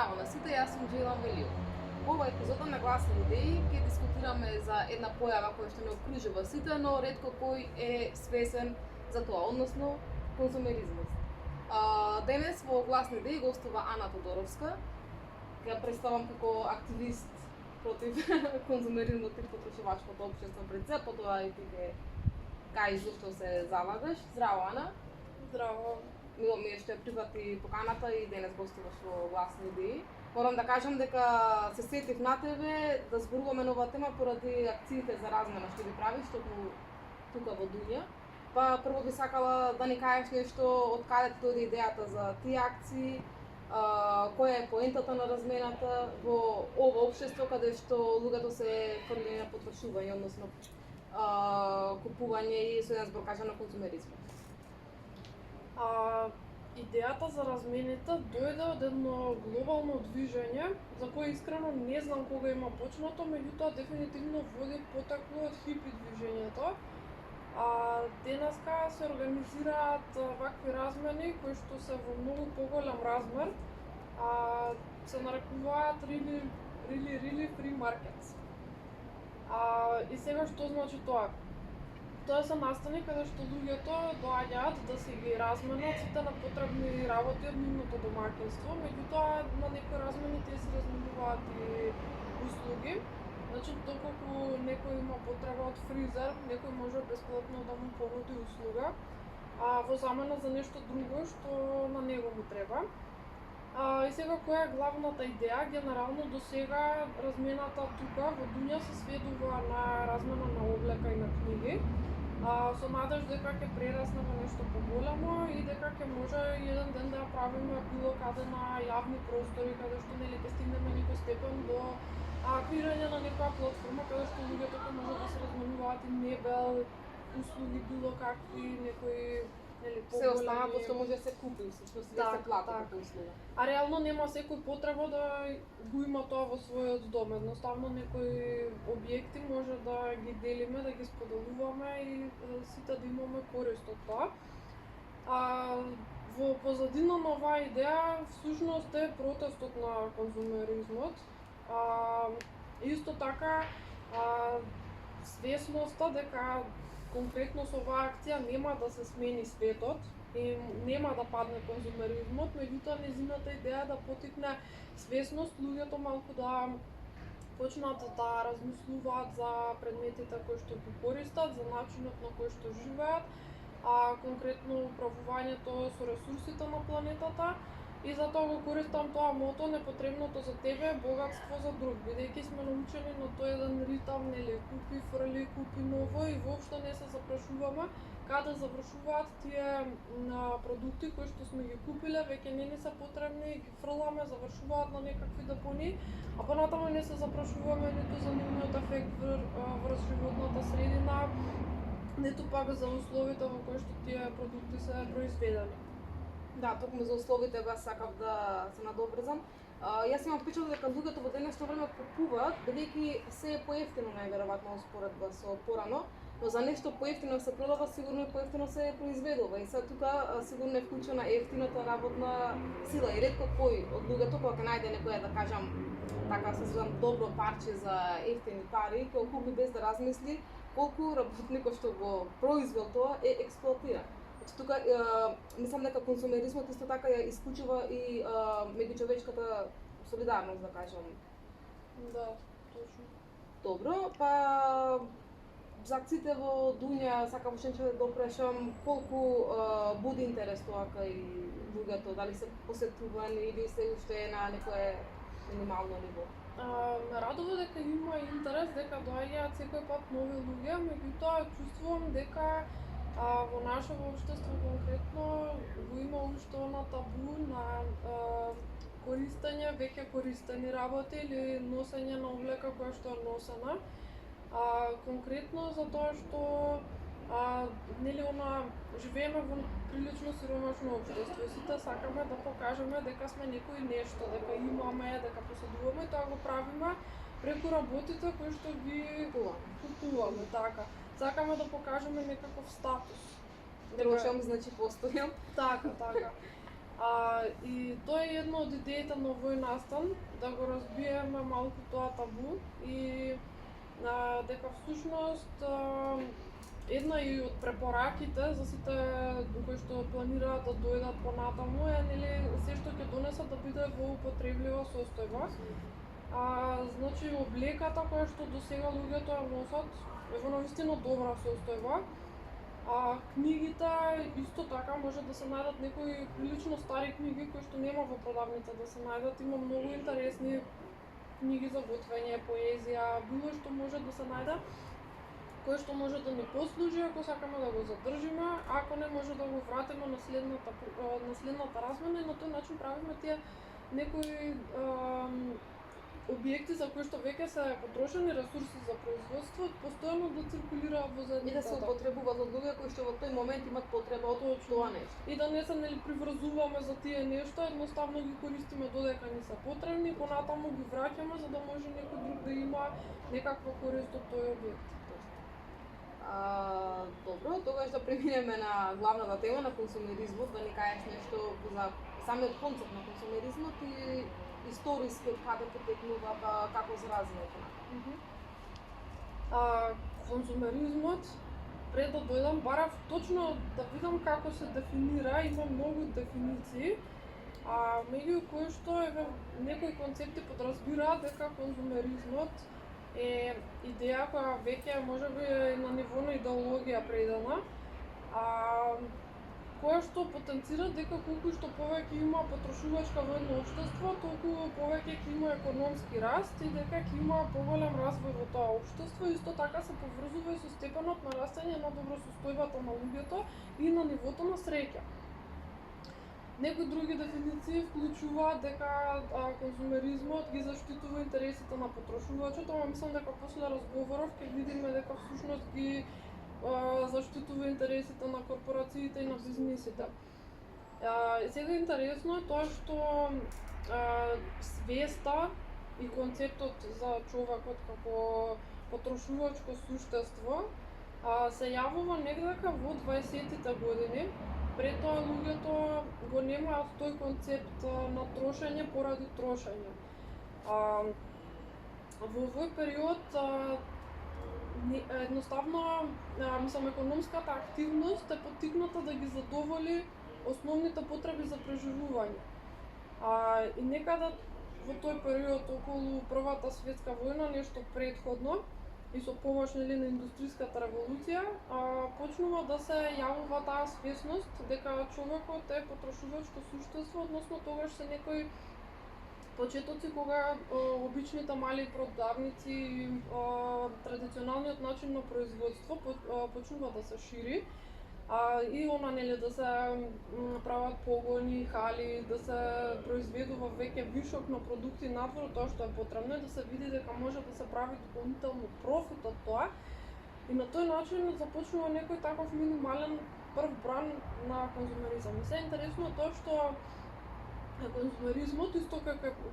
Здраво на сите, јас сум Джейлан Велио. Во оваа епизода на Гласни идеи ќе дискутираме за една појава која што не обкружува сите, но ретко кој е свесен за тоа, односно конзумеризмот. Денес во Гласни идеи гостува Ана Тодоровска. Ќе ја представам како активист против конзумеризмот и потрошувачкото општество пред се, потоа и ти ќе кажеш зашто се залагаш. Здраво, Ана. Здраво. Мило ми е што ја прифати поканата и денес гостуваш во Гласни идеи. Морам да кажам дека се сетив на тебе да зборуваме на оваа тема поради акциите за размена што ги правиш токму тука во Дуња. Па прво би сакала да ни кажеш нешто од каде ти дојде идејата за тие акции, која е поентата на размената во ова општество каде што луѓето се фрлени на потрошување, односно купување и со еден збор кажа на конзумеризмот. Идејата за размените дојде од едно глобално движење за кое искрено не знам кога има почнато, меѓутоа дефинитивно води потекло од хипи движењето. Денеска се организираат вакви размени кои што се во многу поголем размер, се нарекуваат really free markets. И сега што значи тоа? Тоа се настани каде што луѓето доаѓаат да се ги разменат сите непотребни работи од нивното домаќинство, меѓутоа на некои размени тие се разменуваат и услуги. Значи, доколку некој има потреба од фризер, некој може бесплатно да му понуди услуга, во замена за нешто друго што на него му треба. И сега која е главната идеја? Генерално до сега размената тука во Дуња се сведува на размена на облека и на книги, со надеж дека ќе прерасне во нешто поголемо и дека ќе може еден ден да ја правиме било каде на јавни простори, каде што нели ќе стигнеме некој степен до креирање на некоја платформа каде што луѓето ќе може да се разменуваат и мебел, услуги било какви, некои нели поголеми. Се останато што може да се купи, всушност да се плати како услуга. А реално нема секој потреба да го има тоа во својот дом. Едноставно некои објекти може да ги делиме, да ги споделуваме и сите да имаме корист од тоа. Во позадина на оваа идеја всушност е протестот на конзумеризмот. Исто така свесноста дека конкретно со оваа акција нема да се смени светот и нема да падне конзумеризмот, меѓутоа нејзината идеја да потикне свесност луѓето малку да почнат да размислуваат за предметите кои што ги користат, за начинот на кој што живеат, конкретно управувањето со ресурсите на планетата. И затоа го користам тоа мото: непотребното за тебе е богатство за друг, бидејќи сме научени на тој еден ритам, нели, купи, фрли, купи ново и воопшто не се запрашуваме каде завршуваат тие продукти кои што сме ги купиле, веќе не ни се потребни, ги фрламе, завршуваат на некакви депонии, а понатаму не се запрашуваме ниту за нивниот ефект врз животната средина, ниту пак за условите во кои што тие продукти се произведени. Да, токму за условите бас сакав да се надобрзам. Јас имам впечаток дека луѓето во денешно време купуваат бидејќи се е поевтино, најверојатно споредба со порано, но за нешто поевтино се продава, сигурно и поевтино се произведува. И сега тука сигурно е вклучена ефтината работна сила и ретко кој од луѓето кога ќе најде некоја, да кажам, така се зовам, добро парче за ефтини пари, ќе го купи без да размисли колку работникот што го произвел тоа е експлоатиран. Тука мислам дека конзумеризмот исто така ја исклучува и меѓучовечката солидарност, да кажам. Да, точно. Добро, па за акциите во Дуња сакам уште да допрашам колку буди интерес тоа кај луѓето, дали се посетувани или се уште на некое минимално ниво. Ме радува дека има интерес, дека доаѓаат секој пат нови луѓе, меѓутоа чувствувам дека во нашето општество конкретно го има уште она табу на користење веќе користени работи или носење на облека која што е носена. Конкретно затоа што нели живееме во прилично сиромашно општество и сите сакаме да покажеме дека сме некој нешто, дека имаме, дека поседуваме, тоа го правиме преку работите кои што ги купуваме, така. Сакаме да покажеме некаков статус. Трошам, значи постојам. Така. И тоа е една од идеите на овој настан, да го разбиеме малку тоа табу и дека всушност една и од препораките за сите кои што планираат да дојдат понатаму е нели се што ќе донесат да биде во употреблива состојба. Значи облеката која што досега луѓето ја носат е во навистина добра состојба. Книгите исто така може да се најдат некои прилично стари книги кои што нема во продавница да се најдат. Има многу интересни книги за готвење, поезија, било што може да се најде, кој што може да ни послужи ако сакаме да го задржиме, ако не може да го вратиме на следната размена и на тој начин правиме тие некои објекти за кои што веќе се потрошени ресурси за производство, постојано да циркулираат во И заедницата. да се употребуваат од луѓе кои што во тој момент имат потреба од тоа нешто. И да не се нели приврзуваме за тие нешто, едноставно ги користиме додека ни се потребни и понатаму ги враќаме за да може некој друг да има некаква корист од тој објект. Добро, тогаш да преминеме на главната тема на консумеризмот, да ни кажеш нешто за самиот концепт на консумеризмот и историски од каде потекнува, па како се развива тоа. Консумеризмот, пред да дојдам, барав точно да видам како се дефинира, има многу дефиниции, меѓу кои што некои концепти подразбираат дека консумеризмот е идеја која веќе можеби е на ниво на идеологија предана, која што потенцира дека колку што повеќе има потрошувачка во едно општество, толку повеќе ќе има економски раст и дека ќе има поголем развој во тоа општество. Исто така се поврзува и со степенот на растење на добросостојбата на луѓето и на нивото на среќа. Некои други дефиниции вклучуваат дека консумеризмот ги заштитува интересите на потрошувачот, ама мислам дека после разговоров ќе видиме дека всушност ги заштитува интересите на корпорациите и на бизнисите. Сега интересно е тоа што свеста и концептот за човекот како потрошувачко суштество се јавува негдека во 20-тите години. Пред тоа луѓето го немаат тој концепт на трошење поради трошење. Во овој период едноставно, мислам, економската активност е поттикната да ги задоволи основните потреби за преживување. И некада во тој период околу Првата светска војна, нешто претходно, и со помош нели на индустријската револуција, почнува да се јавува таа свесност дека човекот е потрошувачко суштество, односно тогаш се некои почетоци кога обичните мали продавници и традиционалниот начин на производство почнува да се шири, и она нели да се прават погони, хали, да се произведува веќе вишок на продукти надвор тоа што е потребно, да се види дека може да се прави дополнително профит од тоа. И на тој начин започнува некој таков минимален прв бран на консумеризам. И се интересно тоа што консумеризмот, исто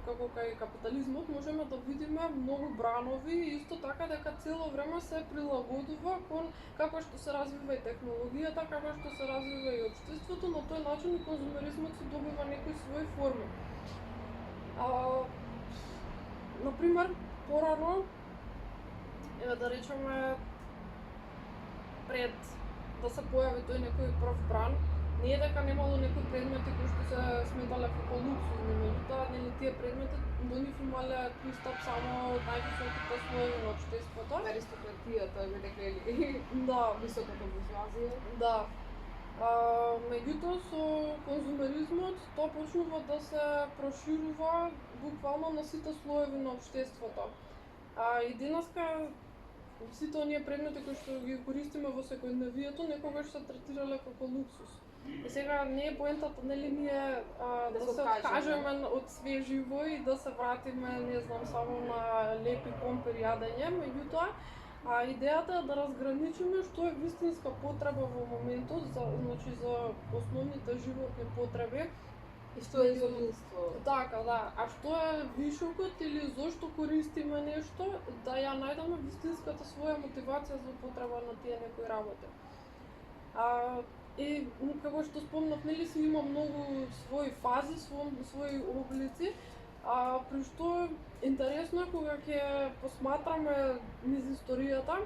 како кај капитализмот, можеме да видиме многу бранови и исто така дека цело време се прилагодува кон како што се развива и технологијата, како што се развива и општеството, на тој начин и консумеризмот се добива некои своји форми. Например, порано, да речеме, пред да се појави тој некој прв бран, не е дека немало некои предмети кои што се сметале како луксузни, меѓутоа нели тие предмети до нив имале пристап само највисоките слоеви на општеството. Аристократијата би реклели. Да, Високата буржуазија. да. Меѓутоа со консумеризмот тоа почнува да се проширува буквално на сите слоеви на општеството. И денеска сите оние предмети кои што ги користиме во секојдневието некогаш се третирале како луксус. И сега не е поентата нели ние да се откажеме од свеживо и да се вратиме, не знам, само на лепи помпери јадење, меѓутоа идејата е да разграничиме што е вистинска потреба во моментот, значи за основните животни потреби. И што е единство. Така, да. А што е вишокот или зошто користиме нешто, да ја најдеме вистинската своја мотивација за потреба на тие некои работи. И како што спомнав, нели си има многу свои фази, свои облици, при што интересно е кога ќе посматраме низ историјата,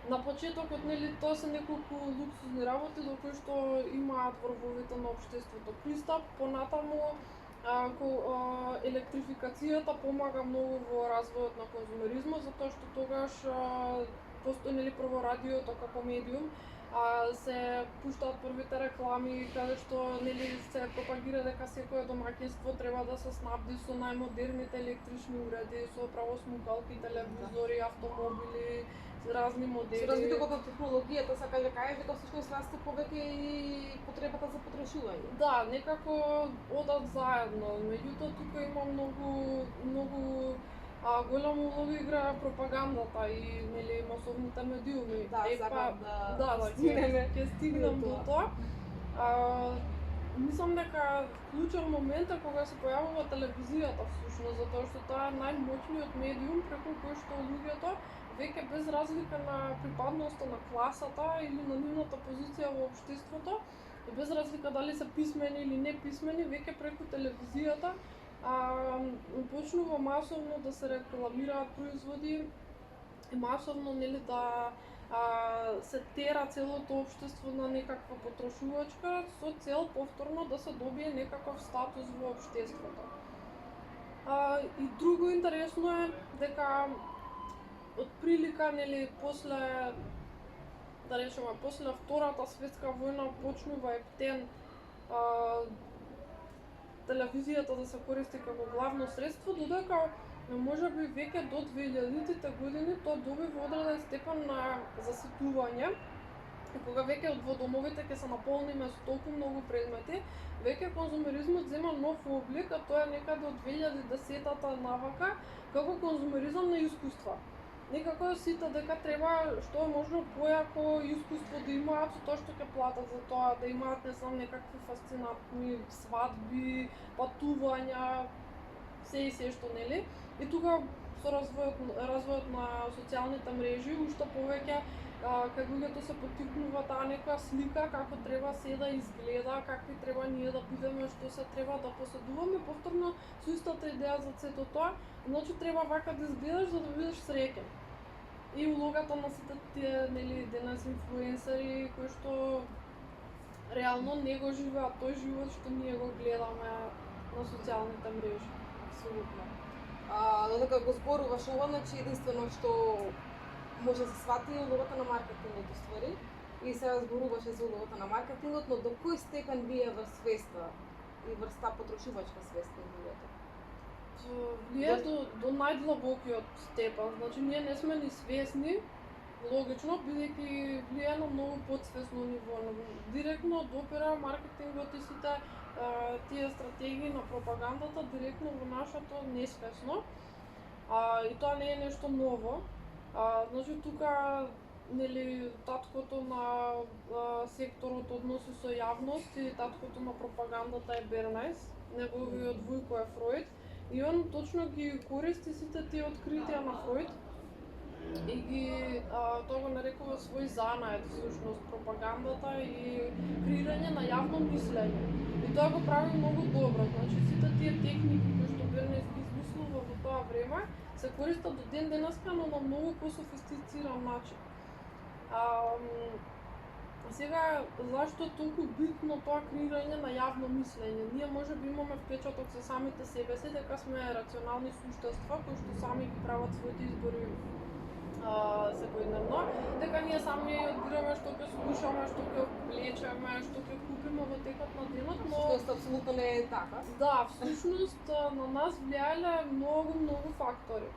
на почетокот, нели, тоа се неколку луксузни работи до кои што имаат врвовите на општеството пристап, понатаму електрификацијата помага многу во развојот на конзумеризмот, затоа што тогаш постои, нели, прво радиото како медиум, се пуштаат првите реклами каде што, нели, се пропагира дека секое домаќинство треба да се снабди со најмодерните електрични уреди, со правосмукалки, телевизори, автомобили, разни Со модели. развитокот на технологијата, сакаш да кажеш дека всушност расте повеќе и потребата за потрошување. Да, некако одат заедно, меѓутоа тука има многу голема улога игра пропагандата и, нели, масовните медиуми. Да, сакам да стигнеме. Ќе стигнам до до тоа. Мислам дека клучен момент е кога се појавува телевизијата всушност, затоа што тоа е најмоćниот медиум преку кој што луѓето веќе без разлика на припадноста на класата или на нивната позиција во општеството, и без разлика дали се писмени или не писмени, веќе преку телевизијата почнува масовно да се рекламираат производи и масовно, нели, да се тера целото општество на некаква потрошувачка со цел повторно да се добие некаков статус во општеството. И друго интересно е дека од прилика, нели, после, да речеме, после Втората светска војна почнува ептен телевизијата да се користи како главно средство, додека можеби веќе до 2000-тите години тоа добива одреден степен на заситување. И кога веќе во домовите ќе се наполниме со толку многу предмети, веќе конзумеризмот зема нов облик, а тоа е некаде од 2010-та навака како конзумеризам на искуства. Некако сите дека треба што е можно појако искуство да имаат, со тоа што ќе платат за тоа, да имаат, не знам, некакви фасцинантни свадби, патувања, се и се што, нели? И тука со развојот на социјалните мрежи уште повеќе кај луѓето се поттикнува таа нека слика како треба се да изгледа, какви треба ние да бидеме, што се треба да поседуваме, повторно со истата идеја за сето тоа, значи треба вака да изгледаш за да бидеш среќен. И улогата на сите тие, нели, денес инфлуенсери кои што реално не го живеат тој живот што ние го гледаме на социјалните мрежи. Апсолутно. Додека го зборуваш ова, значи единствено што може да се свати е улогата на маркетингот ствари. И сега зборуваше за улогата на маркетингот, но до кој степен вие врз свеста и врз таа потрошувачка свест на луѓето? Влие до најдлабокиот степен, значи ние не сме ни свесни, логично, бидејќи влие на многу подсвесно ниво. Директно допира маркетингот и сите тие стратегии на пропагандата директно во нашето несвесно. И тоа не е нешто ново. Значи тука, нели, таткото на секторот односи со јавност и таткото на пропагандата е Бернайс, неговиот вујко е Фројд, и он точно ги користи сите тие откритија на Фројд и ги тоа го нарекува свој занает всушност пропагандата и креирање на јавно мислење. И тоа го прави многу добро. Значи сите тие техники кои што Бернайс ги измислува во тоа време се користат до ден денеска, но на многу пософистициран начин. Сега, зашто е толку битно тоа креирање на јавно мислење? Ние можеби имаме впечаток за самите себе си дека сме рационални суштества кои што сами ги прават своите избори секојдневно, дека ние сами одбираме што ќе слушаме, што ќе облечеме, што ќе купиме во текот на денот, но Што апсолутно не е така. да, всушност на нас влијаеле многу фактори.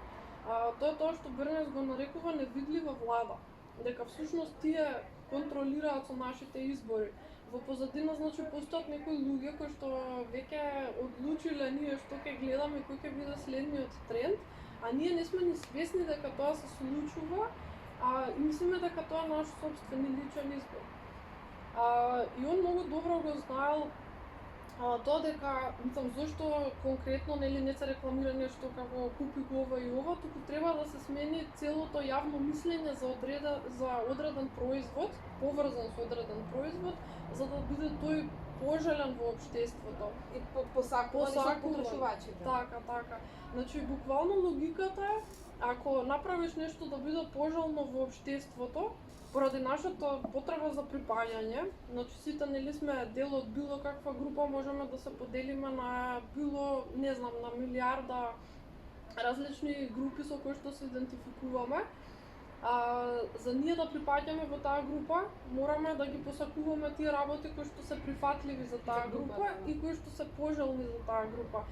Тоа е тоа што Бернес го нарекува невидлива влада, дека всушност тие контролираат со нашите избори. Во позадина, значи, постојат некои луѓе кои што веќе одлучиле ние што ќе гледаме и кој ќе биде следниот тренд, а ние не сме ни свесни дека тоа се случува, и мислиме дека тоа е наш собствени личен избор. И он многу добро го знаел Тоа дека, мислам, зошто конкретно нели не се рекламира нешто како купи го ова и ова, туку треба да се смени целото јавно мислење за одреден производ, поврзан со одреден производ, за да биде тој пожелен во општеството. И посакувани со Посакуван. потрошувачите. Така. Значи, буквално логиката е, ако направиш нешто да биде пожелно во општеството, поради нашата потреба за припаѓање, значи сите нели сме дел од било каква група, можеме да се поделиме на било, не знам, на милиарда различни групи со кои што се идентификуваме. За ние да припаѓаме во таа група, мораме да ги посакуваме тие работи кои што се прифатливи за таа група и кои што се пожелни за таа група.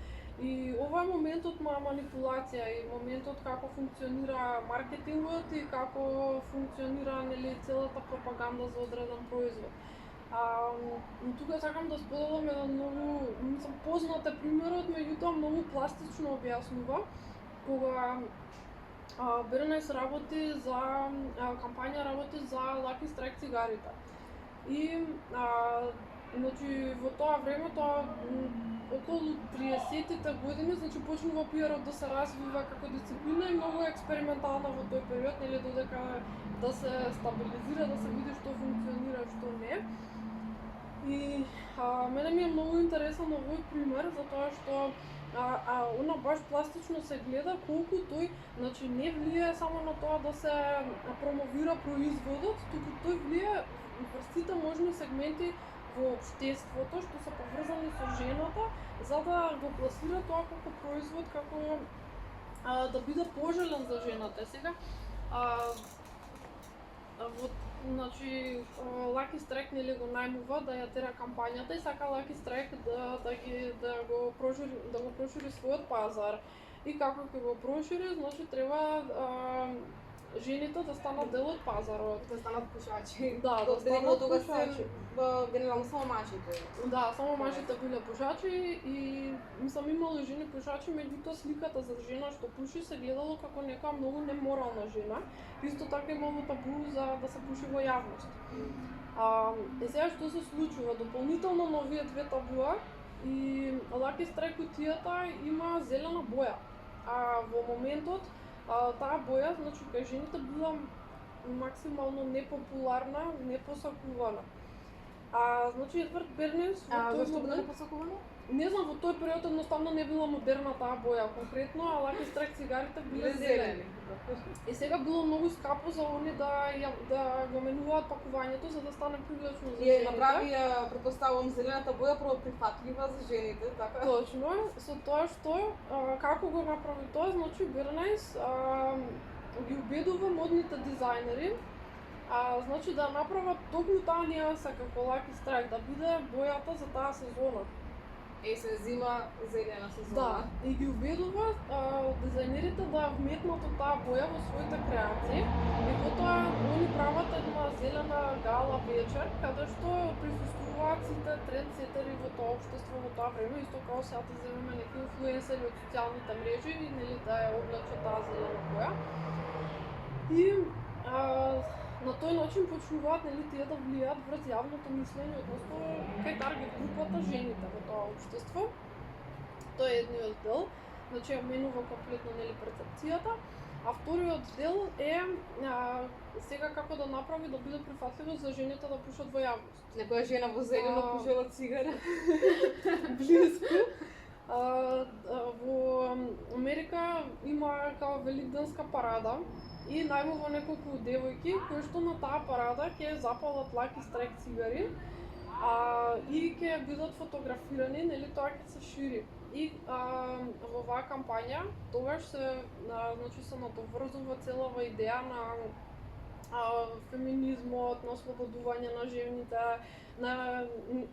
И ова е моментот на манипулација и моментот како функционира маркетингот и како функционира нели целата пропаганда за одреден производ. Тука сакам да споделам еден многу, мислам, познат е примерот, меѓутоа многу пластично објаснува кога Бернес работи за кампања работи за Lucky Strike цигарите. И значи во тоа време, тоа околу 30-тите години, значи почнува пиарот да се развива како дисциплина и многу експериментална во тој период, нели додека да се стабилизира, да се види што функционира, што не. И мене ми е многу интересен овој пример, затоа што она баш пластично се гледа колку тој, значи не влие само на тоа да се промовира производот, туку тој влие врз сите можни сегменти во општеството што се поврзани со жената, за да го пласира тоа како производ, како да биде пожелен за жената. Сега значи Lucky Strike нели го најмува да ја тера кампањата и сака Lucky Strike да го прошири својот пазар. И како ќе го прошири, значи треба жените да станат дел од пазарот. Да станат пушачи. Да станат пушачи. Генерално само мажите. Да, само мажите биле пушачи и мислам имало и жени пушачи, меѓутоа сликата за жена што пуши се гледало како некоја многу неморална жена. Исто така имало табу за да се пуши во јавност. И сега што се случува? Дополнително на овие две табуа и Lucky Strike кутијата има зелена боја. Во моментот таа боја, значи кај жените била максимално непопуларна, непосакувана. Значи Едвард Бернес во тој Зашто била момент, непосакувана? не знам, во тој период едноставно не била модерна таа боја конкретно, а Lucky Strike цигарите биле зелени. И сега било многу скапо за они да го менуваат пакувањето за да стане привлечно за Ја жените. направи, претпоставувам, зелената боја прифатлива за жените, така? Точно, со тоа што како го направи тоа, значи Бернес ги убедува модните дизајнери значи да направат токму таа нијанса како Lucky Strike, да биде бојата за таа сезона. се зима зелена сезона. Да, и ги убедува дизајнерите да вметнат од таа боја во своите креации и потоа они прават една зелена гала вечер, каде што присуствуваат сите трендсетери во тоа општество во тоа време, исто како сега да земеме некои инфлуенсери од социјалните мрежи и нели да ја облечат таа зелена боја. И на тој начин почнуваат нели тие да влијаат врз јавното мислење, односно кај таргет групата жените во тоа општество. Тоа е едниот дел, значи ја менува комплетно нели перцепцијата, а вториот дел е сега како да направи да биде прифатливо за жените да пушат во јавност. Некоја жена во зелено пушела цигара. Близко. Во Америка има као великденска парада и најмува неколку девојки кои што на таа парада ќе запалат Lucky Strike цигари и ќе бидат фотографирани, нели тоа ќе се шири. И во оваа кампања тогаш значи се надоврзува целава идеја на феминизмот, на ослободување на жените, на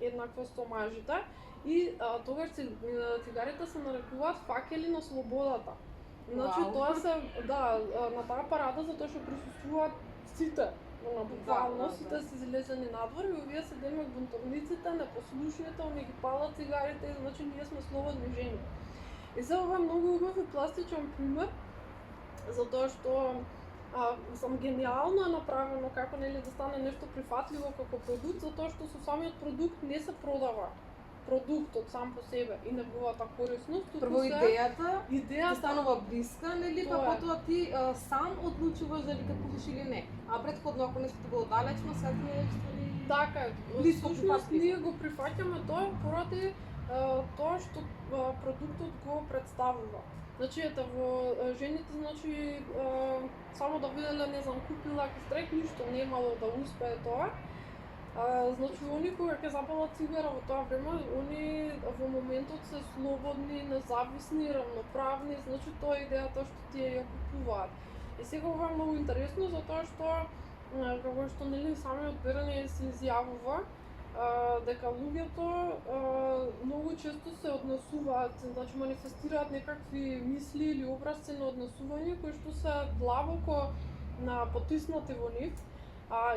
еднаквост со мажите. И тогаш цигарите се нарекуваат факели на слободата. Значи тоа се на таа парада затоа што присуствуваат сите, буквално сите се излезени надвор и овие се демек бунтовниците, непослушните, оние ги палат цигарите и значи ние сме слободни жени. И се ова е многу убав и пластичен пример затоа што сам гениално е направено како нели да стане нешто прифатливо како продукт, затоа што со самиот продукт не се продава продуктот сам по себе и неговата корисност, туку Прво се идејата ти идејата станува блиска, нели, па Тоа е. потоа ти сам одлучуваш дали ќе пушиш или не. А претходно ако нешто ти било далечно, сега ти е ствари така е. блиско Всушност прифатлив. ние го прифаќаме тоа поради тоа што продуктот го представува. Значи ете во жените значи само да виделе не знам купила кистрек ништо немало да успее тоа. Значи они кога ќе запалат цигара во тоа време, они во моментот се слободни, независни, равноправни, значи тоа е идејата што тие ја купуваат. И сега ова е многу интересно затоа што како што нели самиот Берни се изјавува дека луѓето многу често се однесуваат, значи манифестираат некакви мисли или образци на однесување кои што се длабоко потиснати во нив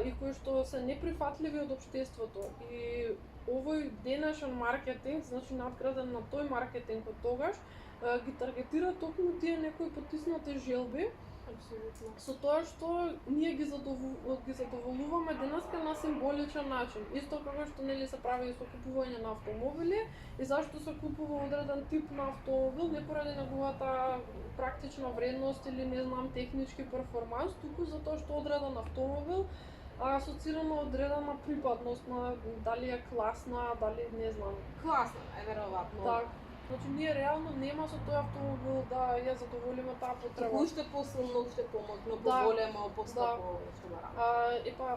и кои што се неприфатливи од општеството. И овој денешен маркетинг, значи надграден на тој маркетинг од тогаш, ги таргетира токму тие некои потиснати желби, Апсолутно. со тоа што ние ги задоволуваме денеска на символичен начин. Исто како што нели се прави со купување на автомобили и зашто се купува одреден тип на автомобил, не поради неговата практична вредност или не знам технички перформанс, туку затоа што одреден автомобил асоцира на одредена припадност на дали е класна, дали не знам. Класно е веројатно. Так. Значи ние реално нема со тој автомобил да ја задоволиме таа потреба. Уште посилно, уште помоќно, Да. поголемо, поскапо, што да ради. Епа,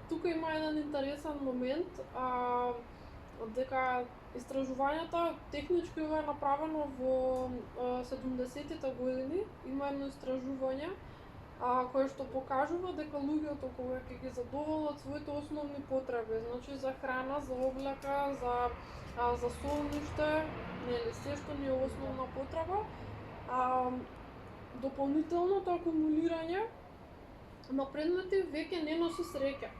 тука има еден интересен момент, дека истражувањата технички ова е направено во 70-тите години, има едно истражување кое што покажува дека луѓето кога ќе ги задоволат своите основни потреби, значи за храна, за облека, за солниште, нели се што ни е основна потреба, дополнителното акумулирање на предмети веќе не носи среќа.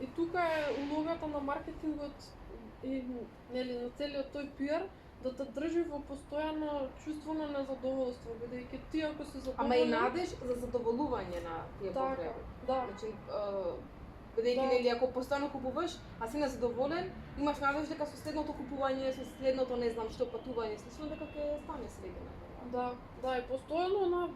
И тука е улогата на маркетингот и нели на целиот тој пиар да те држи во постојано чувство на незадоволство, бидејќи ти ако си задоволен... Ама и надеж за задоволување на тие Така, потреби. да. Значи, бидејќи Да. нели ако постојано купуваш, а си незадоволен, имаш надеж дека со следното купување, со следното не знам што патување, слично дека ќе стане среќна. Да, и постојано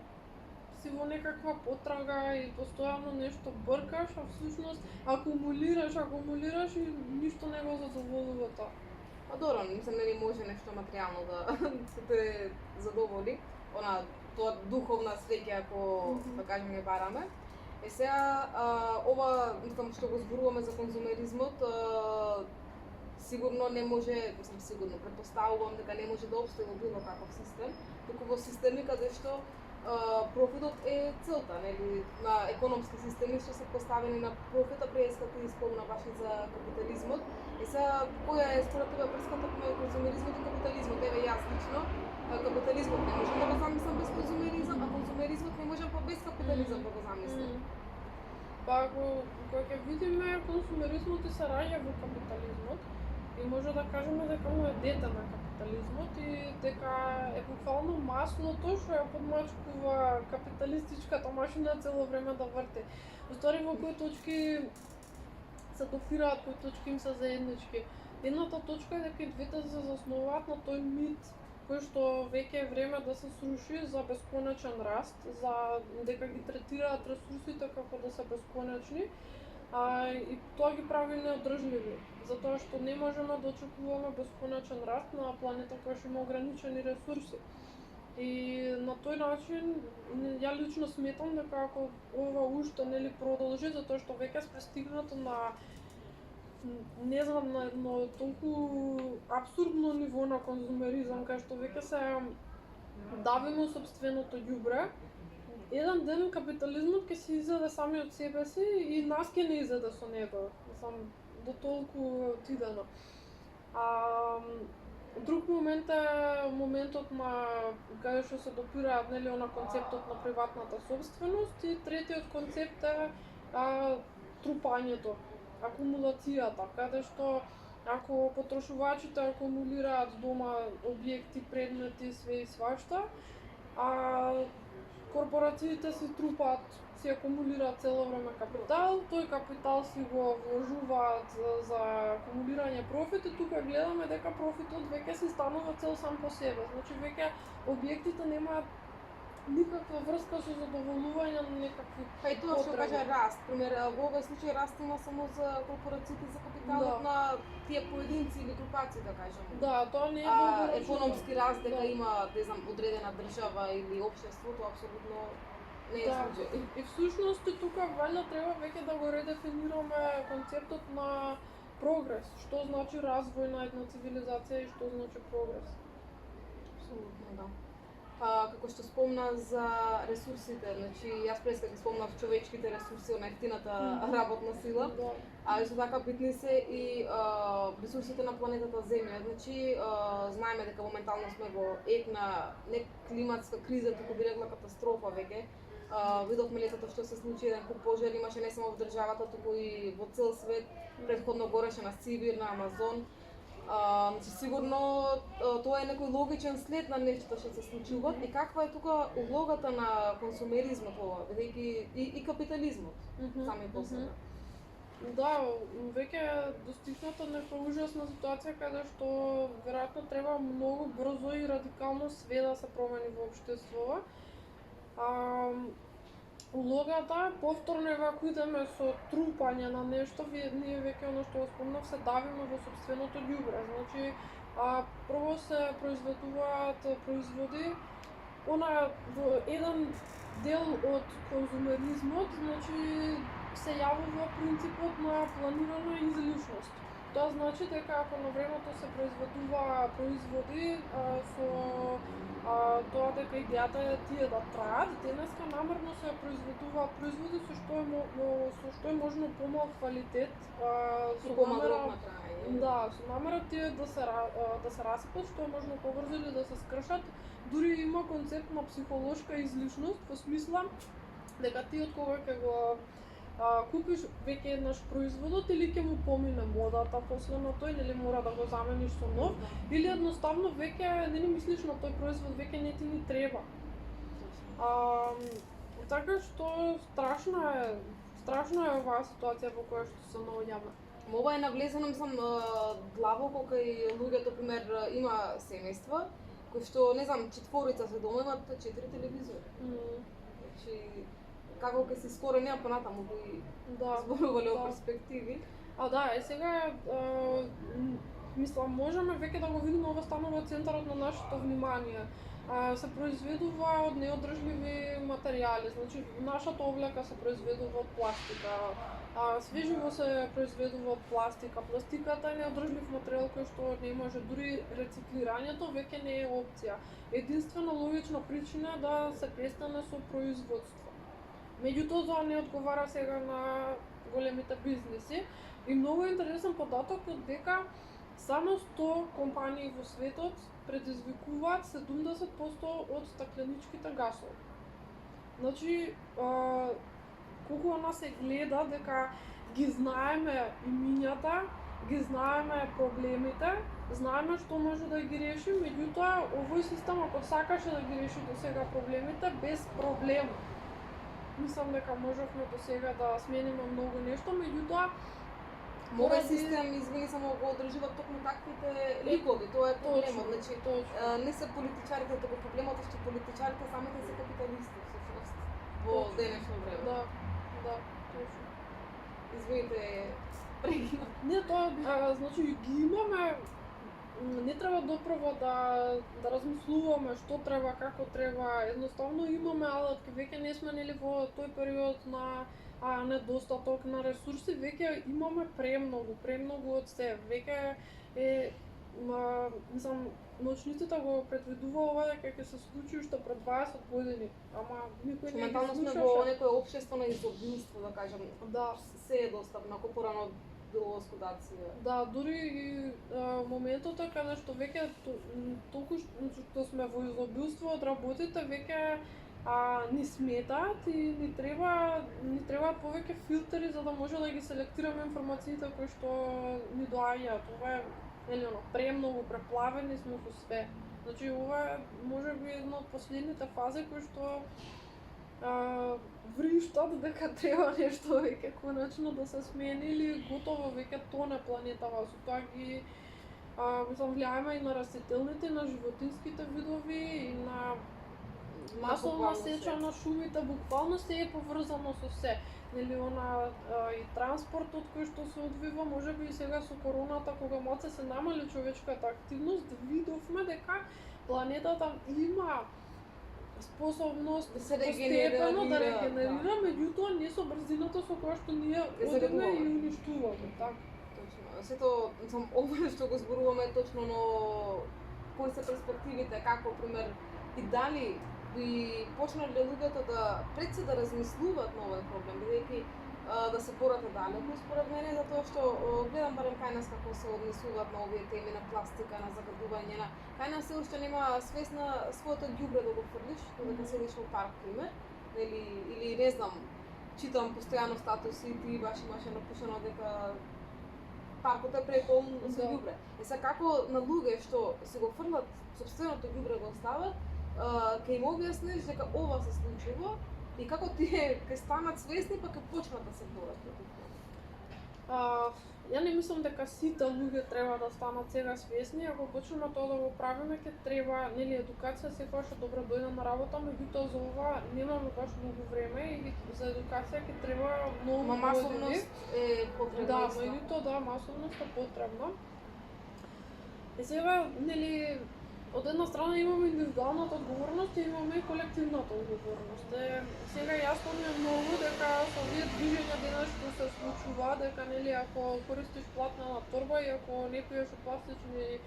си во некаква потрага и постојано нешто бркаш, а всушност акумулираш и ништо не го задоволува тоа. А добро, мислам нели може нешто материјално да те задоволи, тоа духовна среќа ако да кажеме ја бараме. Е сега ова мислам што го зборуваме за конзумеризмот, сигурно не може, сигурно претпоставувам дека не може да обстои во било каков систем, туку во системи каде што профитот е целта, нели, на економски системи што се поставени на профита, пред ти спомнаваш и за капитализмот. И сега, која е според тебе врската помеѓу конзумеризмот и капитализмот? Еве јас лично, капитализмот не можам да го замислам без конзумеризам, а конзумеризмот не можам па без капитализам да го замислам. Па кога ќе видиме консумеризмот и се раѓа во капитализмот и може да кажеме дека му е дете на капитализмот и дека е буквално маслото што ја подмачкува капиталистичката машина цело време да врти. Устари во кои точки се допираат, кои точки им се заеднички. Едната точка е дека и двете се заснуваат на тој мит кој што веќе е време да се сруши за бесконечен раст, за дека ги третираат ресурсите како да се бесконечни, и тоа ги прави неодржливи, затоа што не можеме да очекуваме бесконечен раст на планета која што има ограничени ресурси. И на тој начин, ја лично сметам дека ако ова уште нели продолжи, затоа што веќе сме стигнато на не знам, на едно толку апсурдно ниво на конзумеризам, кај што веќе се давиме собственото ѓубре, еден ден капитализмот ќе се изеде сами од себе си и нас ќе не изеде со него. Мислам, до толку отидено. Друг момент е моментот на каде што се допираат нели на концептот на приватната собственост и третиот концепт е трупањето, акумулацијата, каде што ако потрошувачите акумулираат дома објекти, предмети, све и свашта, корпорациите си трупаат си акумулира цело време капитал, тој капитал си го вложуваат за акумулирање профит и тука гледаме дека профитот веќе си станува цел сам по себе. Значи веќе објектите немаат никаква врска со задоволување на некакви Па и тоа што потреби. кажа раст, пример, во овој случај раст има само за корпорациите за капиталот Да. на тие поединци или групации, да кажам. Да, тоа не е А долгорочно. економски раст дека Да. има, не знам, одредена држава или општество, тоа апсолутно не е Да. случај. И всушност и тука валја треба веќе да го редефинираме концептот на прогрес. Што значи развој на една цивилизација и што значи прогрес. Апсолутно, да. Како што спомна за ресурсите, значи јас преска ги спомнав човечките ресурси, она ефтината работна сила, Да. а исто така битни се и ресурсите на планетата Земја. Значи знаеме дека моментално сме во ек на не климатска криза, туку би рекла катастрофа веќе. Видовме летото што се случи, еден куп пожар имаше не само во државата, туку и во цел свет. Претходно гореше на Сибир, на Амазон. Значи сигурно тоа е некој логичен след на нештото што се случуваат и каква е тука улогата на консумеризмот ова, бидејќи и капитализмот сами по себе. Да, веќе достигната нека ужасна ситуација каде што веројатно треба многу брзо и радикално све да се промени во општеството. Улогата повторно ако идеме со трупање на нешто, ние веќе оно што го спомнав се давиме во сопственото ѓубре. Значи, прво се произведуваат производи, она во еден дел од конзумеризмот, значи се јавува принципот на планирана излишност. Тоа значи дека ако на времето се произведува производи со тоа дека идејата е тие да траат, денеска намерно се произведуваат производи со што е можно помал квалитет, Со помал на траење. Да, со намера тие да се расипат што е можно побрзо или да се скршат. Дури има концепт на психолошка излишност во смисла дека ти од кога ќе го купиш веќе еднаш производот или ќе му помине модата после на тој, нели мора да го замениш со нов, или едноставно веќе не мислиш на тој производ, веќе не ти ни треба. Така што страшна е оваа ситуација во која што се наоѓаме. Ова е навлезено, мислам, длабоко кај луѓето, пример, има семејства, кои што, не знам, четворица се дома имаат 4 телевизори. Значи, како ќе се скоро нема понатаму би зборувале о перспективи. Да, сега мислам можеме веќе да го видиме, ова станува центарот на нашето внимание. Се произведува од неодржливи материјали, значи нашата облека се произведува од пластика, свеживо се произведува од пластика. Пластиката е неодржлив материјал кој што не може, дури рециклирањето веќе не е опција. Единствена логична причина е да се престане со производство. Меѓутоа тоа не одговара сега на големите бизнеси и многу интересен податок е дека само 100 компании во светот предизвикуваат 70% од стакленичките гасови. Значи, колку она се гледа дека ги знаеме имињата, ги знаеме проблемите, знаеме што може да ги реши, меѓутоа овој систем ако сакаше да ги реши до сега проблемите без проблем. Мислам дека можевме до сега да смениме многу нешто, меѓутоа Овој систем, извини, само го одржува токму таквите ликови, тоа е проблемот. Значи, не се политичарите, туку проблемот е што политичарите самите се капиталисти, всушност, во денешно време. Да, точно. Извините, прегинав. Не, тоа, значи, ги имаме, не треба допрво да размислуваме што треба, како треба, едноставно имаме алатки, веќе не сме нели во тој период на недостаток на ресурси, веќе имаме премногу од се. Веќе е, мислам, научниците го предвидува ова дека ќе се случи уште пред 20 години, ама никој не ги Моментално сме слушаше. во некое општество на изобилство, да кажам. Да. Се е достапно, ако порано било скудација. Да, дури и моментот е каде што веќе толку што сме во изобилство од работите, веќе ни сметаат и ни треба повеќе филтери за да може да ги селектираме информациите кои што ни доаѓаат. Ова е премногу преплавени сме со све. Значи ова е можеби една од последните фази кои што вриштат дека треба нешто веќе конечно да се смени или готово веќе тоне планетава. Со тоа ги мислам влијаеме и на растителните, на животинските видови и на масовна буквално сеча се. на шумите, буквално се е поврзано со се. Нели и транспортот кој што се одвива, можеби и сега со короната кога малце се намали човечката активност, видовме дека планетата има способност Да се постепено да регенерира, регенерира, меѓутоа не со брзината со која што ние Ја одиме загадуваме. и уништуваме, така. Точно. Сето, сам ова што го зборуваме е точно, но кои се перспективите, како пример и дали би почнале луѓето да пред се да размислуваат на овој проблем, бидејќи да се борат далеку според мене, затоа што гледам барем кај нас како се однесуваат на овие теми на пластика, на загадување, на кај нас се уште нема свест на своето ѓубре да го фрлиш, додека седиш во парк пример, или не знам, читам постојано статуси и ти баш имаше напишано дека паркот е преполн со Да. ѓубре. Е сега како на луѓе што се го фрлат сопственото ѓубре го остават, ќе им објасниш дека ова се случува и како тие ќе станат свесни па ќе почнат да се борат против тоа. Ја не мислам дека сите луѓе треба да станат сега свесни, ако почнеме тоа да го правиме, ќе треба, нели, едукација секогаш е добра дојде на работа, меѓутоа за ова немаме баш многу време и за едукација ќе треба многу Ма години. масовност е потребна. Да, исто. меѓутоа да, масовност е потребна. И сега, нели, од една страна имаме индивидуалната одговорност и имаме и колективната одговорност. Сега јасно ми е многу дека со овие движења денес што се случува, дека нели ако користиш платнена торба и ако не пиеш од пластични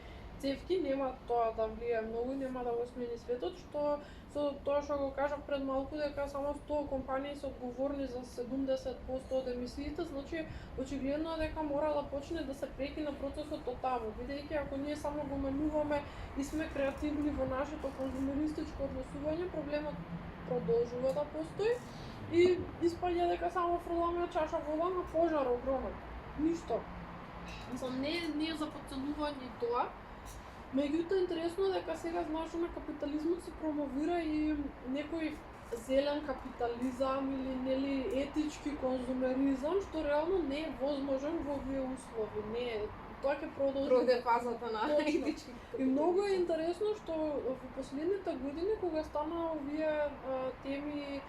цевки, нема тоа да влијае многу, нема да го смени светот, што со тоа што го кажав пред малку дека само 100 компании се одговорни за 70% од емисиите, значи очигледно е дека мора да почне да се прекине процесот од таму, бидејќи ако ние само го менуваме и сме креативни во нашето конзумеристичко однесување, проблемот продолжува да постои и испаѓа дека само фрламе чаша вода на пожар огромен. Ништо. Мислам, не е за подценување и тоа. Меѓутоа интересно е дека сега знаеш на капитализмот се промовира и некој зелен капитализам или нели етички конзумеризам, што реално не е возможен во овие услови. Не е. Тоа ќе продолжи. Пројде фазата на Точно. етички. И многу е интересно што во последните години кога стана овие теми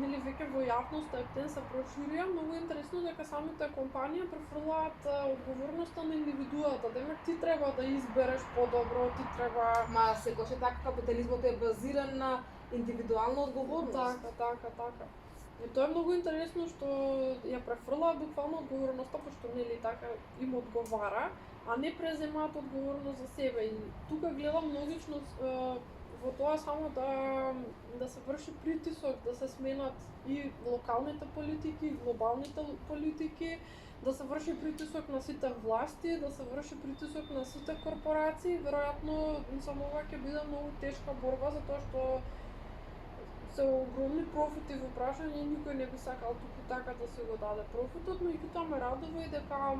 нели веќе во јавноста ептен се проширија, многу е интересно дека самите компании префрлаат одговорноста на индивидуата. Демек ти треба да избереш подобро, ти треба Ма секогаш е така, капитализмот е базиран на индивидуална одговорност. така. И тоа е многу интересно што ја префрлаат буквално одговорноста, пошто нели така им одговара, а не преземаат одговорност за себе. И тука гледам логичност во тоа само да се врши притисок, да се сменат и локалните политики, и глобалните политики, да се врши притисок на сите власти, да се врши притисок на сите корпорации. Веројатно само ова ќе биде многу тешка борба затоа што се огромни профити во прашање и никој не би сакал туку така да се го даде профитот, меѓутоа ме радува и дека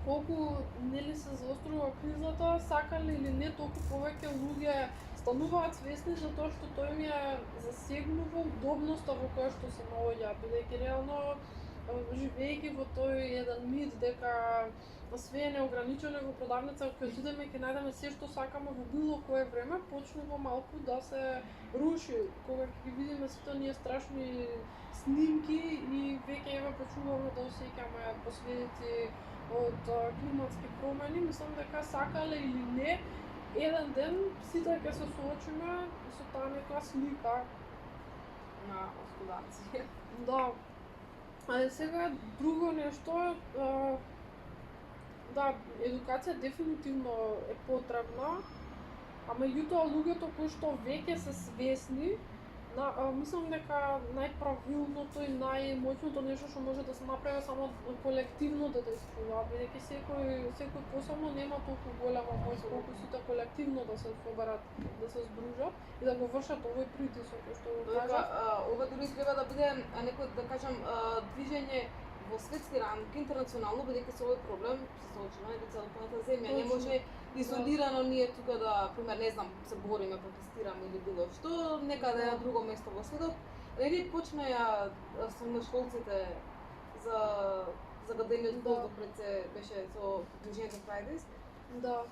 колку нели се заострува кризата, сакале или не, толку повеќе луѓе стануваат свесни за тоа што тој ми е засегнува удобноста во која што се наоѓа, бидејќи реално живеејќи во тој еден мит дека све е неограничено во продавница, кога отидеме ќе најдеме се што сакаме во било кое време, почнува малку да се руши. Кога ќе видиме сите оние страшни снимки и веќе еве почнуваме да осеќаме последици од климатски промени, мислам дека сакале или не, еден ден сите ќе се соочиме со таа нека слика. На оскудација. Да. А сега друго нешто, да, едукација дефинитивно е потребна, а меѓутоа луѓето кои што веќе се свесни, мислам дека најправилното и најмоćното нешто што може да се направи само колективно да действува, бидејќи секој посебно нема толку голема моќ колку сите колективно да се соберат, да се здружат и да го вршат овој притисок што го кажав. Ова дури треба да биде некој, да кажам, движење во светски рамки, интернационално, бидејќи со овој проблем се соочуваме во целата земја. Не Точно. може изолирано ние тука да, пример, не знам, се бориме, протестираме или било што, некаде на друго место во светот. Нели почнаја средношколците за загадениот Да. воздух пред се беше со движењето Fridays. Да.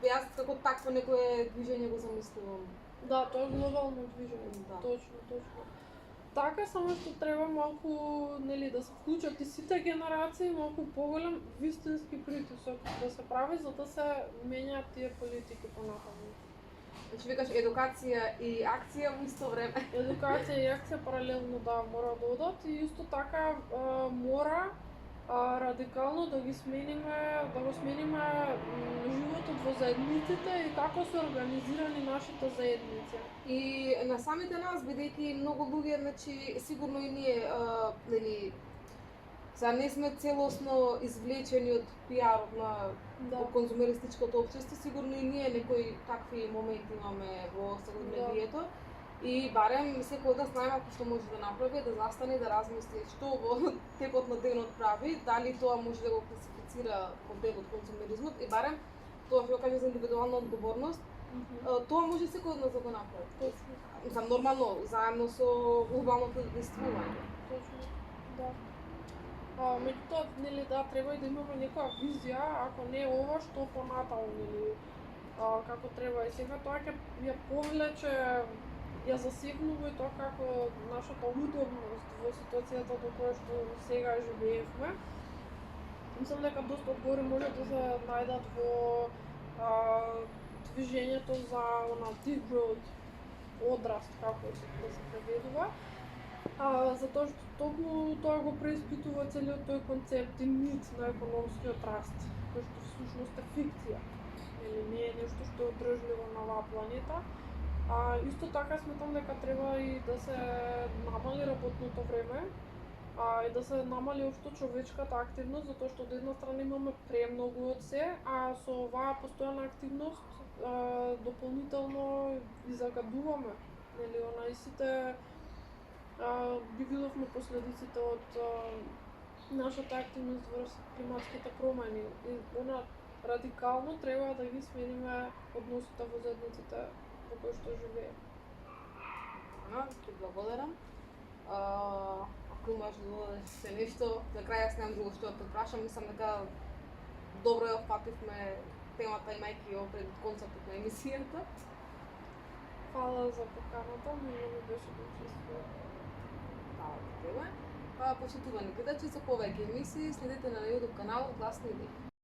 Јас како такво некое движење го замислувам. Да, тоа е глобално движење. Да. Точно, точно. Така, само што треба малку, нели, да се вклучат и сите генерации, малку поголем вистински притисок да се прави за да се менјаат тие политики понатаму. Значи викаш едукација и акција во исто време. Едукација и акција паралелно да мора да одат и исто така мора радикално да ги смениме, да го смениме животот во заедниците и како се организирани нашите заедници. И на самите нас, бидејќи многу луѓе, значи сигурно и ние, нели, сега не сме целосно извлечени од пиарот на Да. конзумеристичкото општество, сигурно и ние некои такви моменти имаме во секојдневието. И барем секој од нас најмалку што може да направи е да застане и да размисли што во текот на денот прави, дали тоа може да го класифицира во дел од конзумеризмот и барем тоа што кажа за индивидуална одговорност, тоа може секој од нас да го направи. Точно, Мислам, нормално, заедно со глобалното действување. точно, да. Меѓутоа, нели, да, треба и да имаме некоја визија, ако не ова, што понатаму, нели, како треба. И сега тоа ќе ја повлече, ја засегнува и тоа како нашата удобност во ситуацијата до која што сега живеевме. Мислам дека доста одговори може да се најдат во движењето за она degrowth, одраст, како да се преведува. Затоа што токму тоа го преиспитува целиот тој концепт и мит на економскиот раст, кој што всушност е фикција, или не е нешто што е одржливо на оваа планета. Исто така сметам дека треба и да се намали работното време, и да се намали општо човечката активност, затоа што од една страна имаме премногу од се, а со оваа постојана активност дополнително и загадуваме, нели, она и сите ги видовме последиците од нашата активност врз климатските промени. И она радикално треба да ги смениме односите во заедниците во кои што живееме. Ти благодарам. Ако имаш да додадеш се нешто, за крај јас немам друго што да те прашам, мислам дека добро ја опфативме темата имајќи го пред концептот на емисијата. Фала за поканата, многу ми беше да учествувам. Фала за тебе. Почитувани гледачи, за повеќе емисии следете на YouTube каналот Гласни идеи.